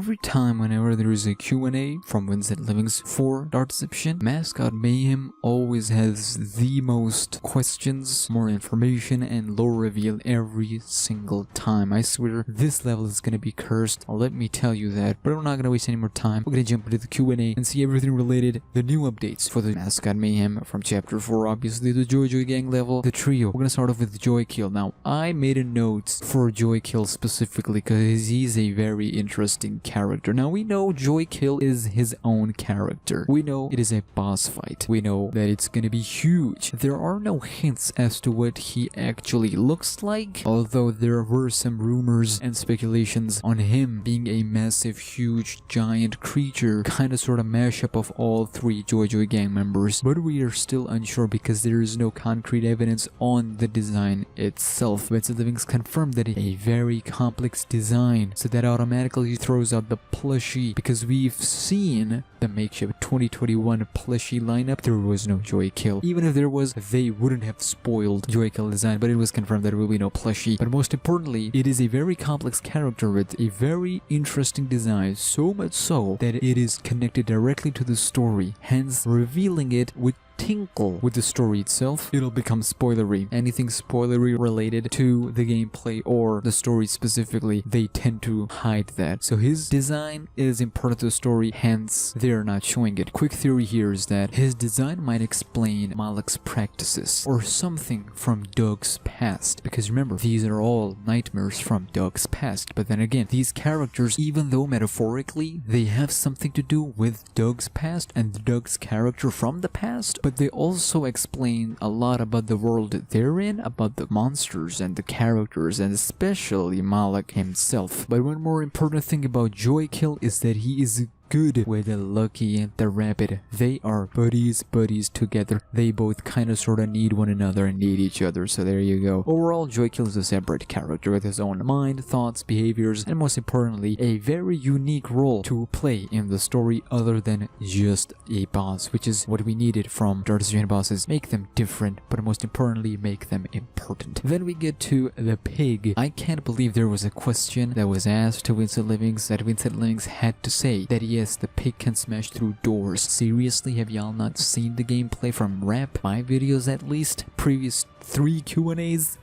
every time whenever there is a Q&A from Vincent Livings for Dark Deception, Mascot Mayhem always has the most questions, more information, and lore reveal every single time. I swear, this level is gonna be cursed, let me tell you that. But we're not gonna waste any more time. We're gonna jump into the Q&A and see everything related, the new updates for the Mascot Mayhem from Chapter 4, obviously the Joy Gang level, the trio. We're gonna start off with Joykill. Now, I made a note for Joykill specifically because he's a very interesting character. Now, we know Joykill is his own character. We know it is a boss fight. We know that it's gonna be huge. There are no hints as to what he actually looks like, although there were some rumors and speculations on him being a massive, huge, giant creature, kinda sorta mashup of all three Joy Gang members, but we are still unsure because there is no concrete evidence on the design itself. Vincent Livings confirmed that it's a very complex design, so that automatically throws out the plushie, because we've seen the makeshift 2021 plushie lineup. There was no Joykill. Even if there was, they wouldn't have spoiled Joykill design, but it was confirmed that there will be no plushie. But most importantly, it is a very complex character with a very interesting design, so much so that it is connected directly to the story, hence revealing it with tinkle with the story itself. It'll become spoilery. Anything spoilery related to the gameplay or the story specifically, they tend to hide that. So his design is important to the story, hence they're not showing it. Quick theory here is that his design might explain Malak's practices or something from Doug's past, because remember, these are all nightmares from Doug's past. But then again, these characters, even though metaphorically they have something to do with Doug's past and Doug's character from the past, but they also explain a lot about the world they're in, about the monsters and the characters, and especially Malak himself. But one more important thing about Joykill is that he is good with the Lucky and the Rabbit. They are buddies together. They both kind of sort of need one another and need each other, so there you go. Overall, Joykill is a separate character with his own mind, thoughts, behaviors, and most importantly, a very unique role to play in the story other than just a boss, which is what we needed from Dark Deception bosses. Make them different, but most importantly, make them important. Then we get to the pig. I can't believe there was a question that was asked to Vincent Livings that Vincent Livings had to say that yes, the pig can smash through doors. Seriously, have y'all not seen the gameplay from my videos at least? Previous 3 Q&As?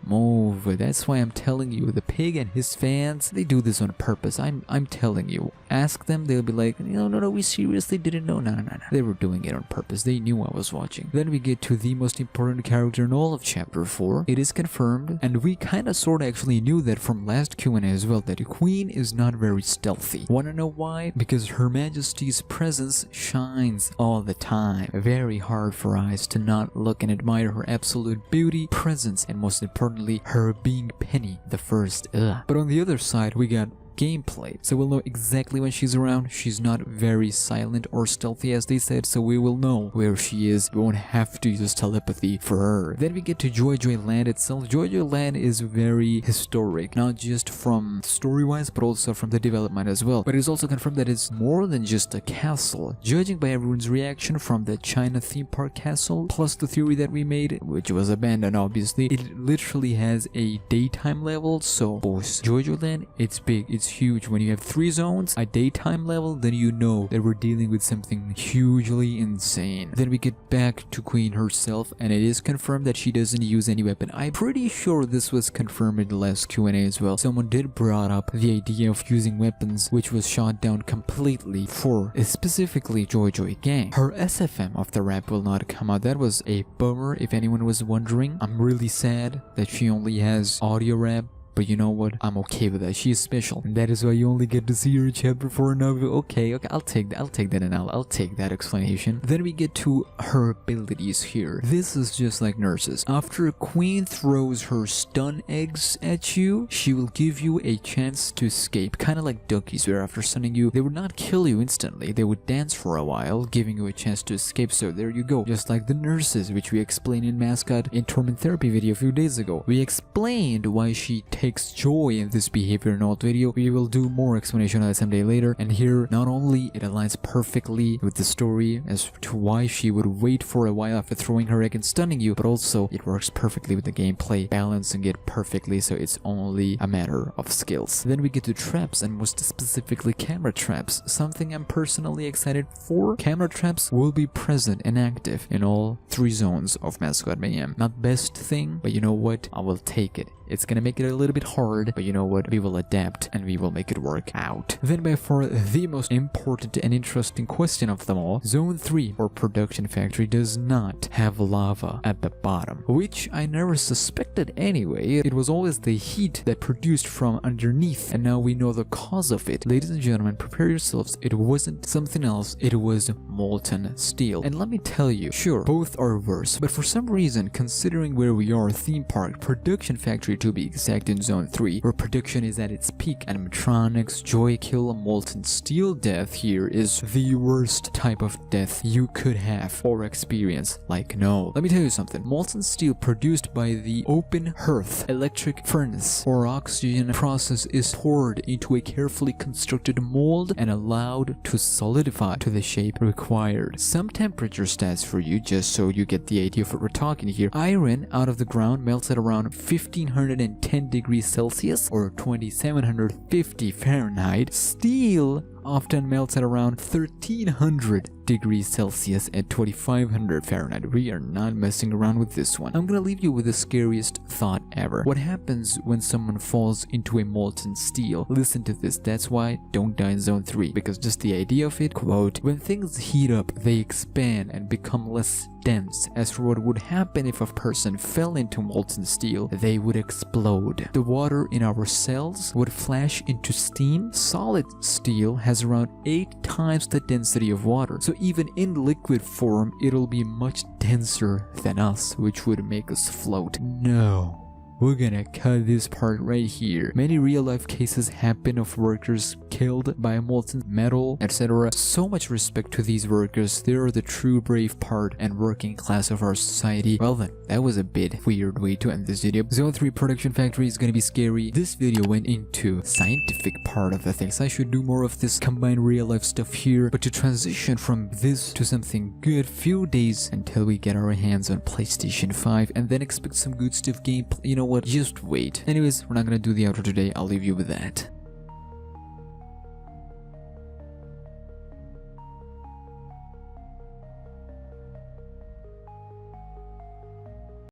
Move. That's why I'm telling you, the pig and his fans, they do this on purpose. I'm telling you. Ask them, they'll be like, no, we seriously didn't know. No. They were doing it on purpose. They knew I was watching. Then we get to the most important character in all of Chapter 4. It is confirmed, and we kinda sorta actually knew that from last Q&A as well, that the Queen is not very stealthy. Wanna know why? Because Her Majesty's presence shines all the time. Very hard for eyes to not look and admire her absolute beauty, presence, and most importantly, her being Penny the First. But on the other side, we got gameplay, so we'll know exactly when she's around. She's not very silent or stealthy as they said, so we will know where she is. We won't have to use telepathy for her. Then we get to Joy Land itself. Joy Land is very historic, not just from story-wise, but also from the development as well. But it's also confirmed that it's more than just a castle. Judging by everyone's reaction from the China theme park castle, plus the theory that we made, which was abandoned obviously, it literally has a daytime level, so both Joy Land, it's big, it's huge. When you have 3 zones, a daytime level, then you know that we're dealing with something hugely insane. Then we get back to Queen herself, and it is confirmed that she doesn't use any weapon. I'm pretty sure this was confirmed in the last Q&A as well. Someone did brought up the idea of using weapons, which was shot down completely for specifically Joy Gang. Her SFM of the rap will not come out. That was a bummer if anyone was wondering. I'm really sad that she only has audio rap. But you know what? I'm okay with that. She is special. And that is why you only get to see her in Chapter 4 now. Okay, I'll take that and I'll take that explanation. Then we get to her abilities here. This is just like nurses. After a queen throws her stun eggs at you, she will give you a chance to escape. Kind of like duckies, where after stunning you, they would not kill you instantly. They would dance for a while, giving you a chance to escape. So there you go. Just like the nurses, which we explained in Mascot in Torment Therapy video a few days ago. We explained why she takes takes joy in this behavior in all video. We will do more explanation on that someday later, and here not only it aligns perfectly with the story as to why she would wait for a while after throwing her egg and stunning you, but also it works perfectly with the gameplay, balancing it perfectly, so it's only a matter of skills. Then we get to traps, and most specifically camera traps, something I'm personally excited for. Camera traps will be present and active in all 3 zones of Mascot Mayhem. Not best thing, but you know what, I will take it. It's gonna make it a little bit hard, but you know what, we will adapt and we will make it work out. Then by far the most important and interesting question of them all, Zone 3 or Production Factory does not have lava at the bottom, which I never suspected anyway. It was always the heat that produced from underneath, and now we know the cause of it. Ladies and gentlemen, prepare yourselves, it wasn't something else, it was molten steel. And let me tell you, sure, both are worse, but for some reason, considering where we are, theme park, Production Factory to be exact, in Zone 3, where production is at its peak, animatronics, Joykill, molten steel death here is the worst type of death you could have or experience. Like, no. Let me tell you something. Molten steel produced by the open hearth electric furnace or oxygen process is poured into a carefully constructed mold and allowed to solidify to the shape required. Some temperature stats for you, just so you get the idea of what we're talking here. Iron out of the ground melts at around 1510 degrees Celsius or 2750 Fahrenheit. Steel often melts at around 1300 degrees Celsius at 2500 Fahrenheit. We are not messing around with this one. I'm gonna leave you with the scariest thought ever. What happens when someone falls into a molten steel? Listen to this. That's why don't die in Zone 3, because just the idea of it, quote, when things heat up, they expand and become less dense. As for what would happen if a person fell into molten steel, they would explode. The water in our cells would flash into steam. Solid steel has around 8 times the density of water, so even in liquid form it'll be much denser than us, which would make us float. No. We're gonna cut this part right here. Many real-life cases happen of workers killed by molten metal, etc. So much respect to these workers. They are the true brave part and working class of our society. Well then, that was a bit weird way to end this video. Zone 3 Production Factory is gonna be scary. This video went into scientific part of the things. I should do more of this combined real-life stuff here, but to transition from this to something good, few days until we get our hands on PlayStation 5 and then expect some good stuff gameplay. You know what, just wait. Anyways, we're not gonna do the outro today. I'll leave you with that.